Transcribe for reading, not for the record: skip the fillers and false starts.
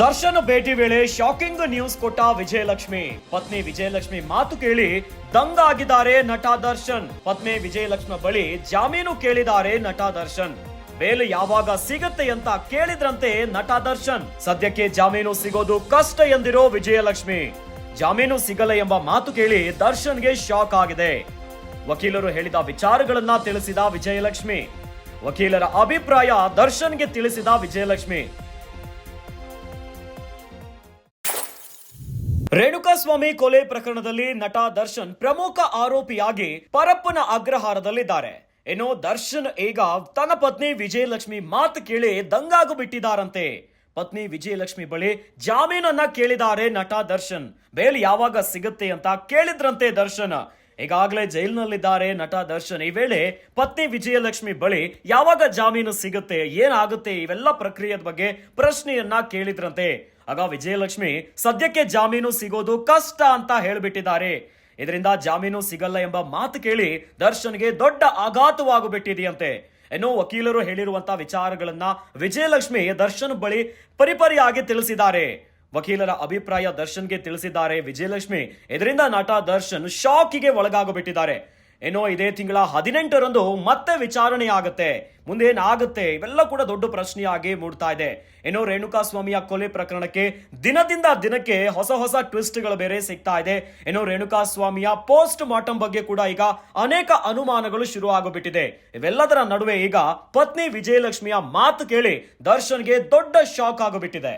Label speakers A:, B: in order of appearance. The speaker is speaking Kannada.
A: ದರ್ಶನ್ ಭೇಟಿ ವೇಳೆ ಶಾಕಿಂಗ್ ನ್ಯೂಸ್ ಕೊಟ್ಟ ವಿಜಯಲಕ್ಷ್ಮಿ. ಪತ್ನಿ ವಿಜಯಲಕ್ಷ್ಮಿ ಮಾತು ಕೇಳಿ ದಂಗಾಗಿದ್ದಾರೆ ನಟ ದರ್ಶನ್. ಪತ್ನಿ ವಿಜಯಲಕ್ಷ್ಮಿ ಬಳಿ ಜಾಮೀನು ಕೇಳಿದ್ದಾರೆ ನಟ ದರ್ಶನ್. ಬೇಲ್ ಯಾವಾಗ ಸಿಗತ್ತೆ ಅಂತ ಕೇಳಿದ್ರಂತೆ ನಟ ದರ್ಶನ್. ಸದ್ಯಕ್ಕೆ ಜಾಮೀನು ಸಿಗೋದು ಕಷ್ಟ ಎಂದಿರೋ ವಿಜಯಲಕ್ಷ್ಮಿ. ಜಾಮೀನು ಸಿಗಲ್ಲ ಎಂಬ ಮಾತು ಕೇಳಿ ದರ್ಶನ್ಗೆ ಶಾಕ್ ಆಗಿದೆ. ವಕೀಲರು ಹೇಳಿದ ವಿಚಾರಗಳನ್ನ ತಿಳಿಸಿದ ವಿಜಯಲಕ್ಷ್ಮಿ. ವಕೀಲರ ಅಭಿಪ್ರಾಯ ದರ್ಶನ್ಗೆ ತಿಳಿಸಿದ ವಿಜಯಲಕ್ಷ್ಮಿ. ರೇಣುಕಾಸ್ವಾಮಿ ಕೊಲೆ ಪ್ರಕರಣದಲ್ಲಿ ನಟ ದರ್ಶನ್ ಪ್ರಮುಖ ಆರೋಪಿಯಾಗಿ ಪರಪ್ಪನ ಅಗ್ರಹಾರದಲ್ಲಿದ್ದಾರೆ. ಏನೋ ದರ್ಶನ್ ಈಗ ತನ್ನ ಪತ್ನಿ ವಿಜಯಲಕ್ಷ್ಮಿ ಮಾತು ಕೇಳಿ ದಂಗಾಗು ಬಿಟ್ಟಿದ್ದಾರಂತೆ. ಪತ್ನಿ ವಿಜಯಲಕ್ಷ್ಮಿ ಬಳಿ ಜಾಮೀನನ್ನ ಕೇಳಿದ್ದಾರೆ ನಟ ದರ್ಶನ್. ಬೇಲ್ ಯಾವಾಗ ಸಿಗುತ್ತೆ ಅಂತ ಕೇಳಿದ್ರಂತೆ ದರ್ಶನ್. ಈಗಾಗಲೇ ಜೈಲಿನಲ್ಲಿದ್ದಾರೆ ನಟ ದರ್ಶನ್. ಈ ವೇಳೆ ಪತ್ನಿ ವಿಜಯಲಕ್ಷ್ಮಿ ಬಳಿ ಯಾವಾಗ ಜಾಮೀನು ಸಿಗುತ್ತೆ, ಏನಾಗುತ್ತೆ, ಇವೆಲ್ಲ ಪ್ರಕ್ರಿಯೆಯ ಬಗ್ಗೆ ಪ್ರಶ್ನೆಯನ್ನ ಕೇಳಿದ್ರಂತೆ. ಆಗ ವಿಜಯಲಕ್ಷ್ಮಿ ಸದ್ಯಕ್ಕೆ ಜಾಮೀನು ಸಿಗೋದು ಕಷ್ಟ ಅಂತ ಹೇಳ್ಬಿಟ್ಟಿದ್ದಾರೆ. ಇದರಿಂದ ಜಾಮೀನು ಸಿಗಲ್ಲ ಎಂಬ ಮಾತು ಕೇಳಿ ದರ್ಶನ್ಗೆ ದೊಡ್ಡ ಆಘಾತವಾಗುಬಿಟ್ಟಿದೆಯಂತೆ. ಏನೋ ವಕೀಲರು ಹೇಳಿರುವಂತಹ ವಿಚಾರಗಳನ್ನ ವಿಜಯಲಕ್ಷ್ಮಿ ದರ್ಶನ್ ಬಳಿ ಪರಿಪರಿಯಾಗಿ ತಿಳಿಸಿದ್ದಾರೆ. ವಕೀಲರ ಅಭಿಪ್ರಾಯ ದರ್ಶನ್ಗೆ ತಿಳಿಸಿದ್ದಾರೆ ವಿಜಯಲಕ್ಷ್ಮಿ. ಇದರಿಂದ ನಟ ದರ್ಶನ್ ಶಾಕಿಗೆ ಒಳಗಾಗಿಬಿಟ್ಟಿದ್ದಾರೆ. ಏನೋ ಇದೇ ತಿಂಗಳ 18ರಂದು ಮತ್ತೆ ವಿಚಾರಣೆ ಆಗುತ್ತೆ. ಮುಂದೇನಾಗುತ್ತೆ ಇವೆಲ್ಲ ಕೂಡ ದೊಡ್ಡ ಪ್ರಶ್ನೆಯಾಗಿ ಮೂಡ್ತಾ ಇದೆ. ಏನೋ ರೇಣುಕಾಸ್ವಾಮಿಯ ಕೊಲೆ ಪ್ರಕರಣಕ್ಕೆ ದಿನದಿಂದ ದಿನಕ್ಕೆ ಹೊಸ ಟ್ವಿಸ್ಟ್ಗಳು ಬೇರೆ ಸಿಗ್ತಾ ಇದೆ. ಏನೋ ರೇಣುಕಾಸ್ವಾಮಿಯ ಪೋಸ್ಟ್ ಮಾರ್ಟಮ್ ಬಗ್ಗೆ ಕೂಡ ಈಗ ಅನೇಕ ಅನುಮಾನಗಳು ಶುರು ಆಗಿಬಿಟ್ಟಿದೆ. ಇವೆಲ್ಲದರ ನಡುವೆ ಈಗ ಪತ್ನಿ ವಿಜಯಲಕ್ಷ್ಮಿಯ ಮಾತು ಕೇಳಿ ದರ್ಶನ್ಗೆ ದೊಡ್ಡ ಶಾಕ್ ಆಗಿಬಿಟ್ಟಿದೆ.